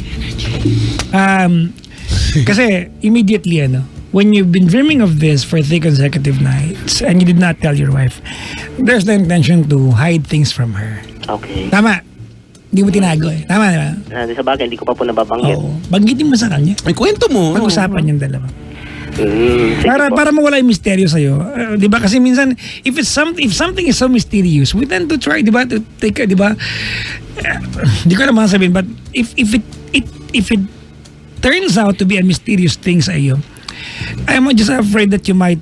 Kasi immediately, when you've been dreaming of this for 3 consecutive nights and you did not tell your wife, there's the intention to hide things from her. Okay. Tama. Hindi mo tinago eh. Tama, di ba? Sa bagay, hindi ko pa po nababanggit. Oo. Banggitin mo sa kanya. Ay, kwento mo. Pag-usapan yung dalawa. Sige po. Para mawala yung misteryo sa'yo. 'Di ba? Kasi minsan if something is so mysterious, we tend to try, 'di ba? To take, 'di ba? Hindi ko naman sabihin, but if it turns out to be a mysterious thing sa iyo, I'm just afraid that you might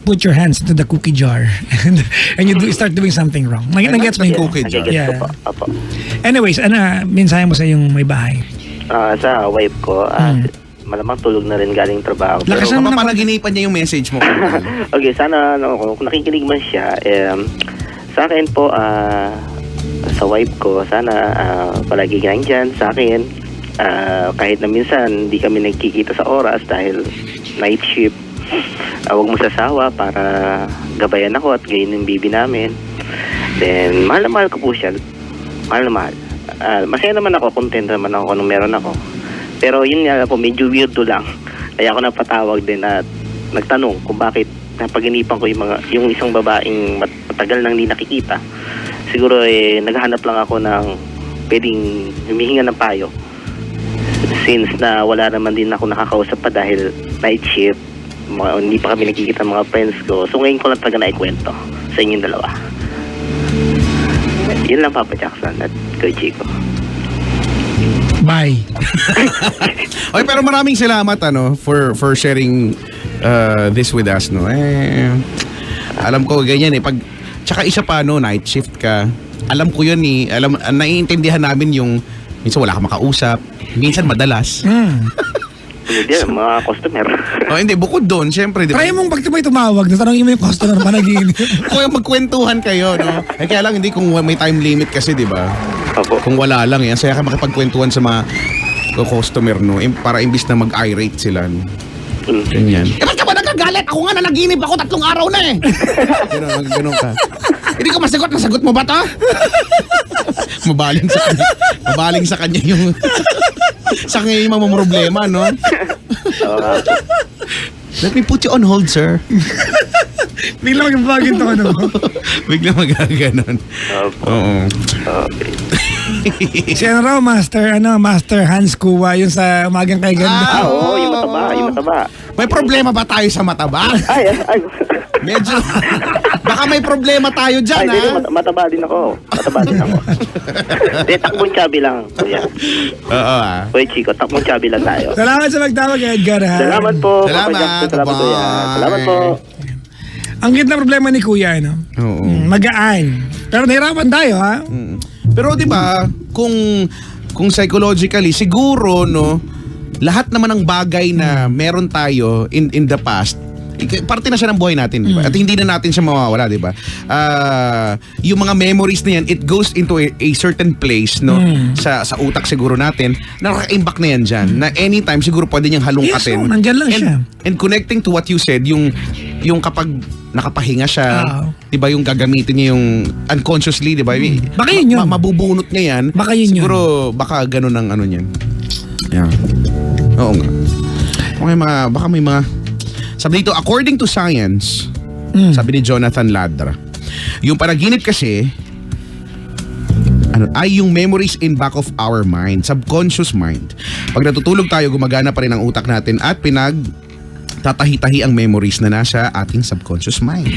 put your hands into the cookie jar and you start doing something wrong. Nag-gets mo yung cookie jar? Nagigets ko po. Apo. Anyways, mensahe mo sa yung may bahay? Sa wife ko, malamang tulog na rin galing trabaho. Lakasan mo na. Papanaginipan niya yung message mo. Okay, sana kung nakikinig man siya, sa akin po, sa wife ko, sana palagi ka nandyan sa akin. Kahit na minsan hindi kami nagkikita sa oras dahil night shift, huwag mo sasawa para gabayan ako at gayin yung baby namin. Then, mahal na mahal ko po siya. Mahal na mahal. Masaya naman ako, content naman ako nung meron ako. Pero yun nga po, medyo weirdo lang. Kaya ako napatawag din at nagtanong kung bakit napag-inipan ko yung isang babaeng matagal nang hindi nakikita. Siguro naghahanap lang ako ng pwedeng humihinga ng payo. Since na wala naman din ako nakakausap pa dahil night shift, hindi pa kami nakikita mga friends ko. So ngayon ko lang talaga naikwento sa inyong dalawa. Yun lang, Papa Jackson at Kuya Chico. Bye. Okay, pero maraming salamat for sharing this with us, no. Alam ko ganyan pag tsaka isa pa night shift ka. Alam ko 'yun naiintindihan namin yung minsan wala kang makausap, minsan madalas. Hindi, mga customer. Hindi, bukod doon, syempre, di ba? Try mong pag may tumawag, tanongin mo yung customer panaginip. Kung magkwentuhan kayo, no? Kaya lang, hindi kung may time limit kasi, di ba? Opo. Kung wala lang, yan. Saya ka makipagkwentuhan sa mga customer, no? Para imbis na mag-irate sila, no? Ganyan. Ba't ka ba nagagalit? Ako nga nanaginip ako 3 araw na eh. Ganun ka. Hindi ko masagot. Nasagot mo ba to? Mabaling sa kanya yung sa kanya yung mga problema, no? Let me put you on hold, sir. Bigla magpapagin to Bigla magaganon. Oo. Okay. Si raw, Master Hans Kuwa, yung sa umagang kay ganda. Oo, yung mataba. May problema ba tayo sa mataba? Ay. Medyo. Baka may problema tayo dyan, Ay, mataba din ako. Hindi, takbong chubby lang. Kuya. Oo, Kuya Chico, takbong chubby lang tayo. Salamat sa magtawag, Edgar. Salamat po. Salamat. Papa Jackson, salamat Kuya. Salamat po. Ang ganda problema ni Kuya, Oo. Magaan. Pero nahirapan tayo, ha? Pero 'di ba, kung psychologically siguro lahat naman ng bagay na meron tayo in the past parte na siya ng buhay natin, di ba? At hindi na natin siya mawawala, di ba? Yung mga memories na yan, it goes into a certain place, no? Sa utak siguro natin, nakaka-impact na yan dyan. Na anytime, siguro pwede niyang halungkatin. Yes, nandyan lang siya. And connecting to what you said, yung kapag nakapahinga siya, di ba, yung gagamitin niya yung unconsciously, di ba? Baka yun yun. Mabubunot niya yan. Baka yun siguro, baka ganun ang ano niyan. Yeah. Oo nga. Okay, baka may mga... Sabi dito, according to science, sabi ni Jonathan Ladra, yung panaginip kasi, ay yung memories in back of our mind, subconscious mind. Pag natutulog tayo, gumagana pa rin ang utak natin at tatahi-tahi ang memories na nasa ating subconscious mind.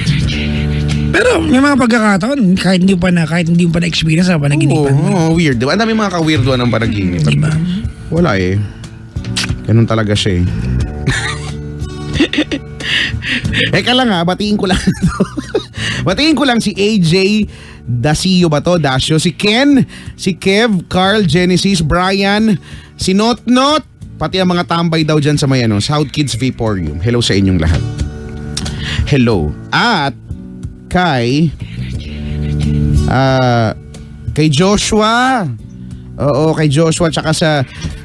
Pero may mga pagkakataon, kahit hindi pa na-experience sa panaginipan mo. Weird. Diba? Ang dami mga ka-weirdoan ng panaginip. Diba? Wala eh. Ganun talaga siya eh. Eka lang batiin ko lang batiin ko lang si AJ Dasio ba to? Dasio, si Ken, si Kev, Carl, Genesis, Brian, si Notnot, pati ang mga tambay daw dyan sa may South Kids Vaporium. Hello sa inyong lahat. Hello. At kay Joshua. Oo, kay Joshua tsaka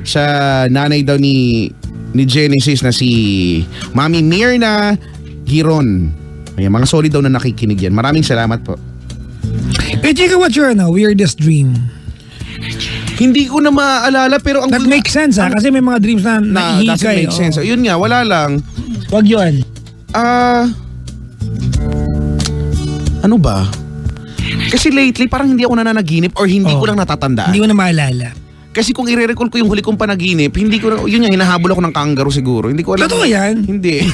sa nanay daw ni Genesis na si Mami Mirna Giron. Ayan, mga solid daw na nakikinig yan. Maraming salamat po. Chika, what's your weirdest dream? Hindi ko na maalala pero That makes sense kasi may mga dreams na doesn't make sense. Yun nga, wala lang. Wag yun. Ano ba? Kasi lately parang hindi ako nananaginip or hindi ko lang natatandaan. Hindi ko na maalala. Kasi kung i-recall ko yung huli kong panaginip, hindi ko na, yun yung hinahabol ako ng kangaroo siguro. Hindi ko alam. Totoo yan? Hindi.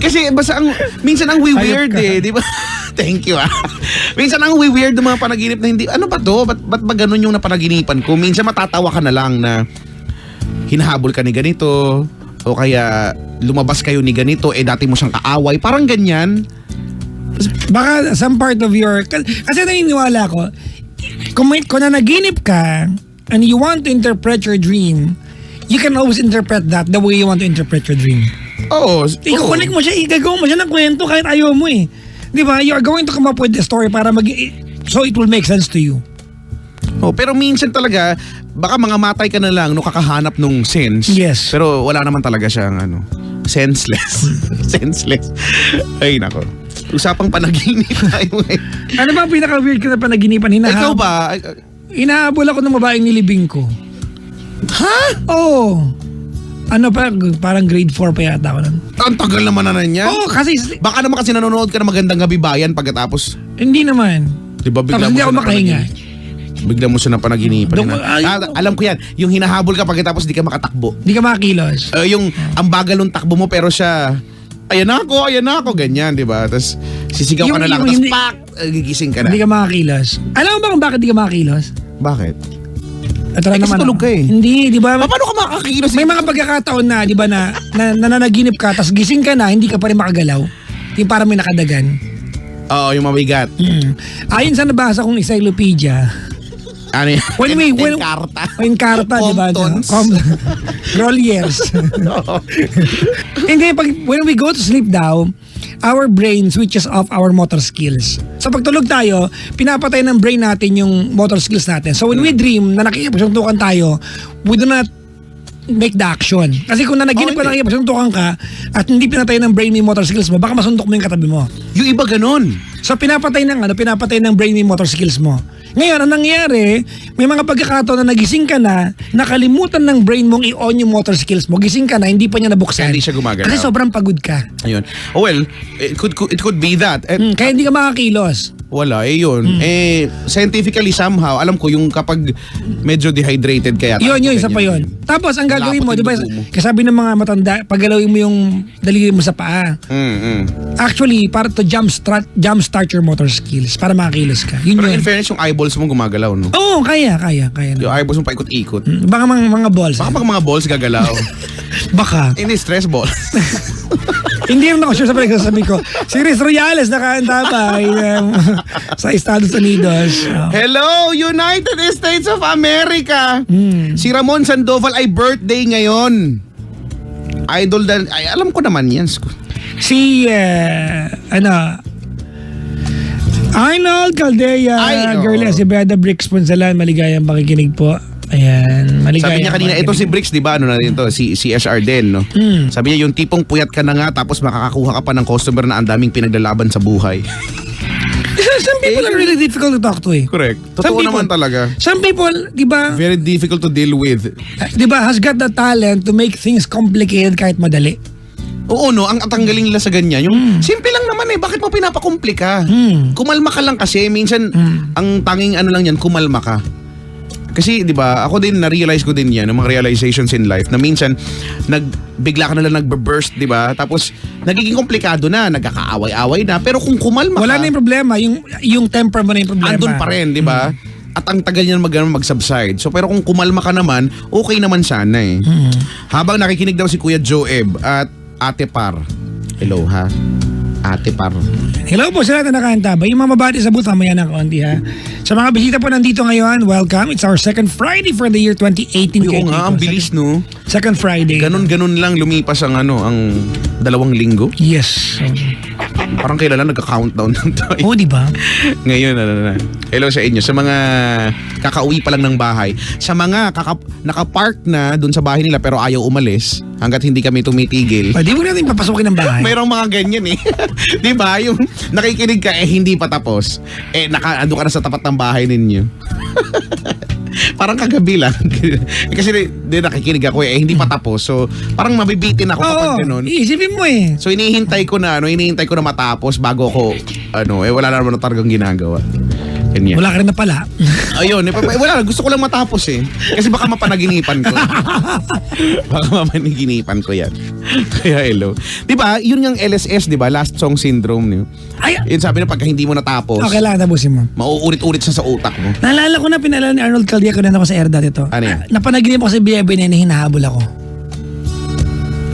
Kasi basta minsan ang weird di ba? Thank you Minsan ang weird ng mga panaginip na hindi, ano ba to? Ba't ba ganun yung napanaginipan ko? Minsan matatawa ka na lang na hinahabol ka ni ganito o kaya lumabas kayo ni ganito, dati mo siyang kaaway. Parang ganyan. Baka some part of your... Kasi naniniwala ko, kung nanaginip ka and you want to interpret your dream, you can always interpret that the way you want to interpret your dream. Oo. Ikukunik mo siya, igagawa mo siya ng kwento kahit ayaw mo eh. Di ba? You are going to come up with the story para so it will make sense to you. Pero minsan talaga, baka mga matay ka na lang kakahanap nung sense. Yes. Pero wala naman talaga siyang senseless. Senseless. Ay, nako. Usapang panaginip tayo eh. Ano ba ang pinaka-weird ko na panaginipan? Ikaw ba? Hinahabol ako ng babaeng nilibing ko. Ha? Oo. Parang grade 4 pa yata ako nun. Ang tagal naman na niya. Oo, kasi... Baka naman kasi nanonood ka ng Magandang Gabi Bayan pagkatapos. Hindi naman. Diba bigla tapos mo hindi ako makahinga. Bigla mo siya na panaginipan. Alam ko yan. Yung hinahabol ka pagkatapos di ka makatakbo. Di ka makakilos. Ang bagal ng takbo mo pero siya... Ayan na ako, ganyan, di ba? Tapos sisigaw ka na lang, tapos gigising ka na. Hindi ka makakilos. Alam mo ba kung bakit di ka makakilos? Bakit? Kasi tulog ka eh. Hindi, di ba? Paano ka makakilos? May mga pagkakataon na, di ba, na nananaginip ka, tapos gising ka na, hindi ka pa rin makagalaw. Yung parang may nakadagan. Oo, yung mabigat. Ayon sa nabasa kong encyclopedia, ano yan? Encarta, di ba? Groliers. Hindi, when we go to sleep daw, our brain switches off our motor skills. So pag tulog tayo, pinapatay ng brain natin yung motor skills natin. So when we dream na nakikipasuntukan tayo, we do not make the action. Kasi kung nanaginip ka nakikipasuntukan ka at hindi pinatay ng brain yung motor skills mo, baka masuntok mo yung katabi mo. Yung iba ganun. So pinapatay ng brain yung motor skills mo. Ngayon, ang nangyari, may mga pagkakataon na nagising ka na, nakalimutan ng brain mong i-on yung motor skills mo. Gising ka na, hindi pa niya nabuksan. Hindi siya gumagalaw. Kasi sobrang pagod ka. Ayun. Well, it could be that. Kaya hindi ka makakilos. Wala, yun. Scientifically somehow, alam ko yung kapag medyo dehydrated kaya. Yun, isa pa yun. Tapos, ang gagawin mo, di ba, kasabi ng mga matanda, paggalawin mo yung daliri mo sa paa. Actually, para to jumpstart your motor skills, para makakilos ka. Yun. Pero in fairness, yung eyeballs mo gumagalaw, no? Oo, kaya. Yung eyeballs mo paikot-ikot. Baka mga balls. Baka pag mga balls gagalaw. Baka. Hindi, stress balls. Hindi rin ako sure sa pinagsasabi ko. Si Riz Royales nakaantabay sa Estados Unidos. Hello, United States of America. Si Ramon Sandoval ay birthday ngayon. Idol alam ko naman yan. Si, Arnold Caldea, Girl Acevedo, Bricks Ponsalan, maligayang pakikinig po. Ayan, maligayang Sabi niya kanina, ito si Bricks, di ba? Ano na rin to? Si SR din, no? Sabi niya, yung tipong puyat ka na nga tapos makakakuha ka pa ng customer na ang daming pinaglalaban sa buhay. Some people are really difficult to talk to eh. Correct. Totoo naman talaga. Some people, di ba, Very difficult to deal with. di ba, has got the talent to make things complicated kahit madali. Oo, no? Ang tanggalin nila sa ganyan. Yung simple lang naman eh. Bakit mo pinapakomplika? Kumalma ka lang kasi. Minsan, ang tanging ano lang yan, kumalma ka. Kasi, di ba, ako din, na-realize ko din yan, yung mga realizations in life, na minsan, bigla ka na lang nagbe-burst, di ba? Tapos, nagiging komplikado na, nagkakaaway-away na. Pero kung kumalma Wala ka, na yung problema. Yung temper mo na yung problema. andun pa rin, di ba? At ang tagal niya mag-subside. So, pero kung kumalma ka naman, okay naman sana eh. Habang nakikinig daw si Kuya Joeb at Ate Par. Hello, ha? Ate Par. Hello po sa lahat na nakaantabay. Yung mga babati sa booth, mamaya ng konti ha. Sa mga bisita po nandito ngayon, welcome. It's our second Friday for the year 2018. Oo nga, ang bilis, no? Second Friday. Ganon-ganon lang lumipas ang 2 linggo. Yes. Parang kailan nagka-countdown ng tayo. Oo, di ba? Ngayon, hello sa inyo. Sa mga kakauwi pa lang ng bahay. Sa mga nakapark na dun sa bahay nila pero ayaw umalis hanggat hindi kami tumitigil. Di mo natin papasukin ng bahay. Mayroong mga ganyan eh. Di ba? Yung nakikinig ka hindi pa tapos. Ando ka na sa tapat ng bahay ninyo. Parang kagabi lang. Kasi nakikinig ako hindi pa tapos. So, parang mabibitin ako kapag ganun. Iisipin mo eh. So, hinihintay ko na matapos bago ako, wala na naman na talagang ginagawa. Ganyan. Wala ka rin na pala. Ayun, wala, gusto ko lang matapos eh. Kasi baka mapanaginipan ko. Baka mapanaginipan ko yan. Kaya hello. Diba, yun yung LSS, diba? Last Song Syndrome. Yun sabi na pagka hindi mo natapos, kailangan tapusin mo. mauulit-ulit sa utak mo. Naalala ko na pinalala ni Arnold Caldea ko na ako sa air dati to. Ano yan? Napanaginip ako si Bea Benene, hinahabol ako.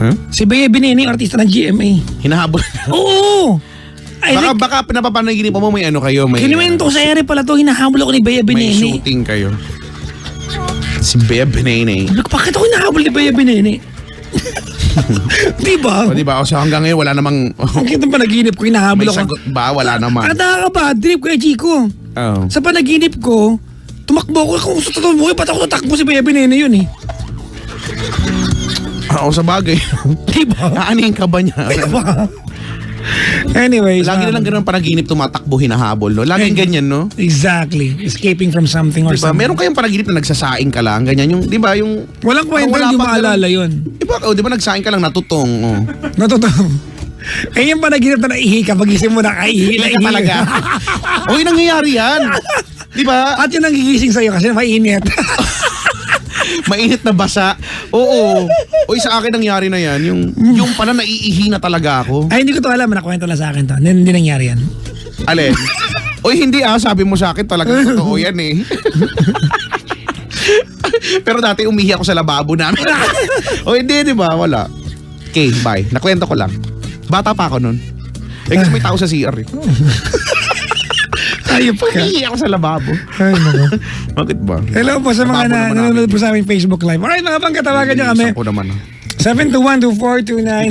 Huh? Si Bea Benene, artista ng GMA. Hinahabol. Oo! Baka napapanaginip mo may kayo. May, Kinuwento ko sa ere pala to, hinahabol ako ni Bea may Benene. shooting kayo. Si Bea Benene. Bakit ako hinahabol ni Bea Benene? Diba? Diba? So hanggang ngayon wala namang... Bakit ang panaginip ko, hinahabol may ako. sagot ba? Wala naman. At nakaka-bad trip kay Chico. Oh. Sa panaginip ko, tumakbo ako. Kung gusto totoo mo, ba't ako tatakbo si Bea Benene yun eh? Oo, sa bagay. Diba? Aanin ka ba niya? Diba? Anyways. Lagi na lang ganun panaginip tumatakbo, hinahabol, no? Laging ganyan, no? Exactly. Escaping from something or Diba? something. Meron kayong panaginip na nagsasaing ka lang, ganyan yung, diba, yung... Walang kwento, wala hindi pang maalala ganun. yun. Diba nagsaing ka lang, natutong, oh. Natotoo. Eh yung panaginip na naihi ka, pag-isip mo na kaihi. Hindi ka talaga. Uy, nangyayari yan. Diba? At yun ang gigising sa'yo kasi mainit. Mainit na basa. Oo. Uy, sa akin nangyari na yan. Yung pala naiihi na talaga ako. Ay, hindi ko to alam. Nakwento lang sa akin to. Hindi nangyari yan. Alin? Uy, hindi sabi mo sa akin talagang totoo yan eh. Pero dati umihi ako sa lababo namin. O hindi, di ba? Wala. Okay, bye. Nakwento ko lang. Bata pa ako nun. Kasi may tao sa CR eh. Ayop ka. Umihi ako sa lababo. Ay, naku. Bakit ba? Hello po sa mga Lababo naman nanonood namin. po sa aming Facebook Live. Alright, mga pangkatawagan niyo kami. Isang ko naman. 721-2429,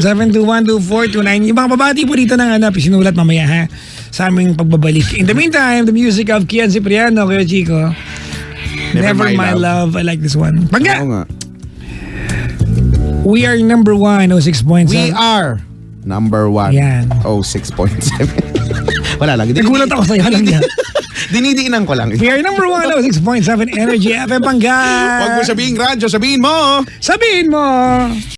721-2429. Yung mga babati po dito ng sinulat mamaya ha. Sa aming pagbabalik. In the meantime, the music of Kian Cipriano, Kuya Chico. Never My Love. I like this one. Pagka! Oo nga. We are number 1, 06.7. We are number 1. Yan. 06.7. Wala lang. Nagulat ako sa'yo lang yan. Dinidiinan ko lang. We are number 1, 06.7 Energy FM Pangga. Huwag mo sabihin radyo, sabihin mo. Sabihin mo.